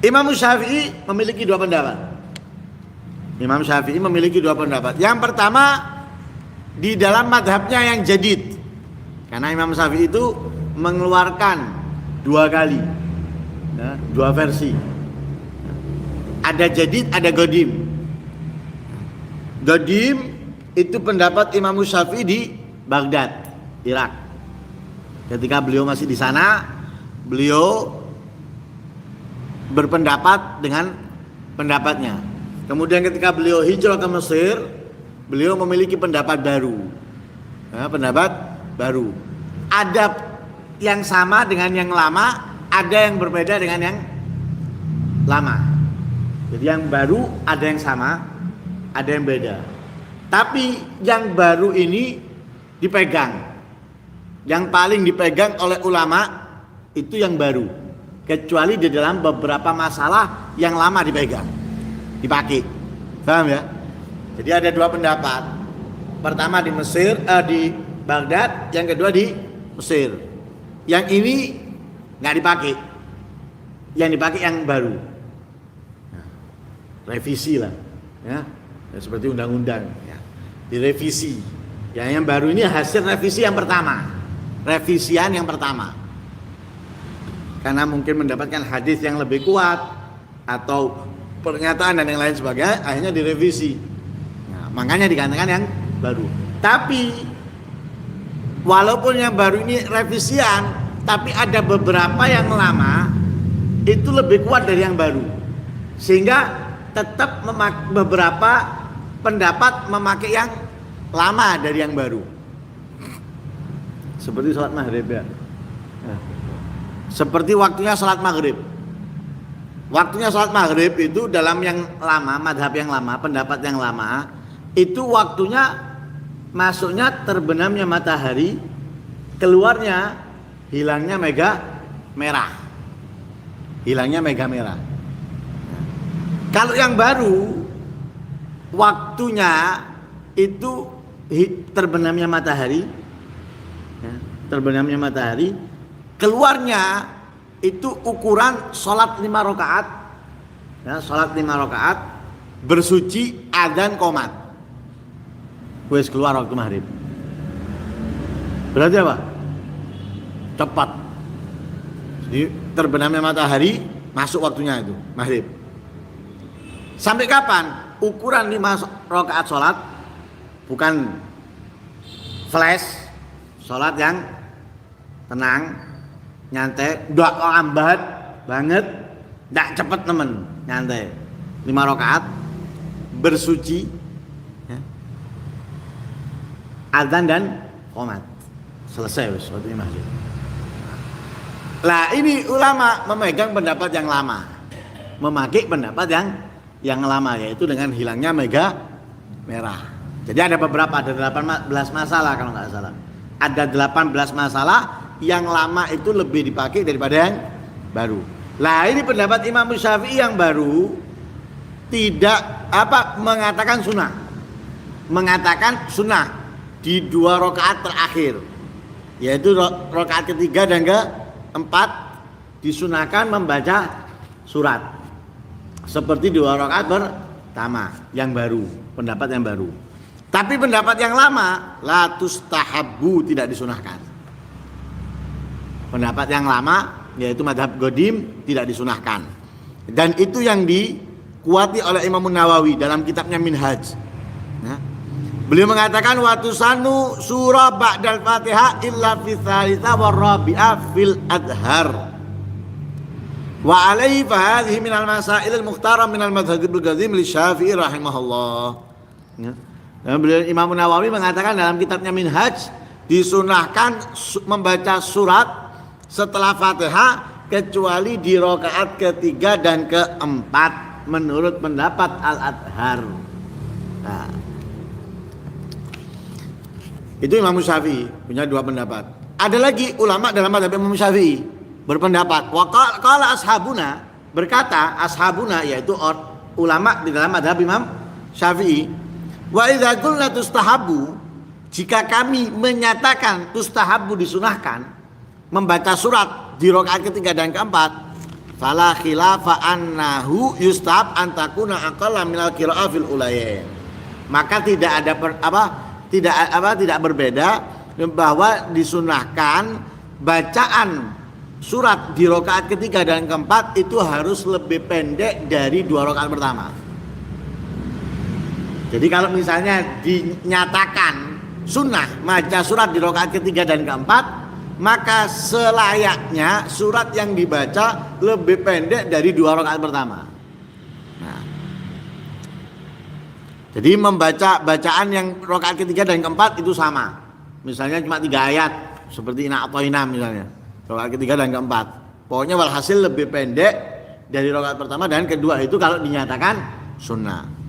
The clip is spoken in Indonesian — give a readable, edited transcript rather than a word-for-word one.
Imam Syafi'i memiliki dua pendapat. Imam Syafi'i memiliki dua pendapat. Yang pertama, di dalam madhabnya yang jadid, karena Imam Syafi'i itu mengeluarkan dua kali, ya, dua versi. Ada jadid, ada godim. Godim itu pendapat Imam Syafi'i di Baghdad, Irak. Ketika beliau masih di sana, beliau berpendapat dengan pendapatnya. Kemudian ketika beliau hijrah ke Mesir, beliau memiliki pendapat baru. Ya, pendapat baru. Ada yang sama dengan yang lama, ada yang berbeda dengan yang lama. Jadi yang baru ada yang sama, ada yang beda. Tapi yang baru ini dipegang. Yang paling dipegang oleh ulama itu yang baru. Kecuali di dalam beberapa masalah yang lama dipegang, dipakai. Paham ya? Jadi ada dua pendapat. Pertama di Mesir, di Baghdad, yang kedua di Mesir. Yang ini nggak dipakai. Yang dipakai yang baru. Nah, revisi lah, ya. Ya seperti undang-undang. Ya. Direvisi. Yang baru ini hasil revisi yang pertama. Revisian yang pertama. Karena mungkin mendapatkan hadis yang lebih kuat atau pernyataan dan yang lain sebagainya, akhirnya direvisi. Nah, makanya dikatakan yang baru. Tapi walaupun yang baru ini revisian, tapi ada beberapa yang lama itu lebih kuat dari yang baru, sehingga tetap beberapa pendapat memakai yang lama dari yang baru. Seperti sholat maghrib ya. Seperti waktunya sholat maghrib. Waktunya sholat maghrib itu dalam yang lama, madhab yang lama, pendapat yang lama, itu waktunya masuknya terbenamnya matahari, keluarnya hilangnya mega merah. Hilangnya mega merah. Kalau yang baru, waktunya itu terbenamnya matahari, ya, terbenamnya matahari, keluarnya itu ukuran sholat 5 rakaat, ya, sholat 5 rakaat, bersuci, adzan, qomat, wes keluar waktu maghrib. Berarti apa? Cepat. Jadi terbenamnya matahari, masuk waktunya itu maghrib. Sampai kapan? Ukuran 5 rakaat sholat, bukan flash, sholat yang tenang, nyantai, udah lambat banget, nggak cepet temen, nyantai. 5 rakaat, bersuci, ya, adzan dan qomat, selesai waktunya maghrib. Lah ini ulama memegang pendapat yang lama, memakai pendapat yang lama, yaitu dengan hilangnya mega merah. Jadi ada beberapa, ada 18 masalah kalau nggak salah. Ada 18 masalah yang lama itu lebih dipakai daripada yang baru. Lah ini pendapat Imam Syafi'i yang baru tidak mengatakan sunnah. Mengatakan sunnah di 2 rakaat terakhir. Yaitu rakaat ketiga dan keempat disunahkan membaca surat. Seperti 2 rakaat pertama yang baru, pendapat yang baru. Tapi pendapat yang lama la tustahabbu, tidak disunahkan. Pendapat yang lama yaitu madhab godim tidak disunahkan. Dan itu yang dikuati oleh Imam Nawawi dalam kitabnya Minhaj. Nah, beliau mengatakan wa tusannu surah ba'dal Fatihah illa fi tsalitsa wa rabi'ah fil adhar. Wa alaihi fa hadhihi min al-masail al-mukhtarah min al-madhhab al-qadim li Syafi'i rahimahullah. Ya. Dan beliau Imam Nawawi mengatakan dalam kitabnya Minhaj disunahkan membaca surat setelah Fatihah kecuali di rakaat ketiga dan keempat menurut pendapat Al-Adhar. Nah, itu Imam Syafi'i punya 2 pendapat. Ada lagi ulama dalam madhab Imam Syafi'i berpendapat. Qala ashabuna, berkata ashabuna yaitu ulama di dalam madhab Imam Syafi'i, wa idza qulna tustahabu, jika kami menyatakan tustahabu disunahkan membaca surat di rakaat ketiga dan keempat, fala khilafa annahu yustab antakuna aqalla minal qira'ah fil ulayain. Maka tidak berbeda bahwa disunahkan bacaan surat di rakaat ketiga dan keempat itu harus lebih pendek dari 2 rakaat pertama. Jadi kalau misalnya dinyatakan sunnah baca surat di rakaat ketiga dan keempat, maka selayaknya surat yang dibaca lebih pendek dari 2 rakaat pertama. Nah, jadi membaca bacaan yang rakaat ketiga dan keempat itu sama. Misalnya cuma 3 ayat seperti Inna Atoina misalnya, rakaat ketiga dan keempat. Pokoknya walhasil lebih pendek dari rakaat pertama dan kedua itu kalau dinyatakan sunnah.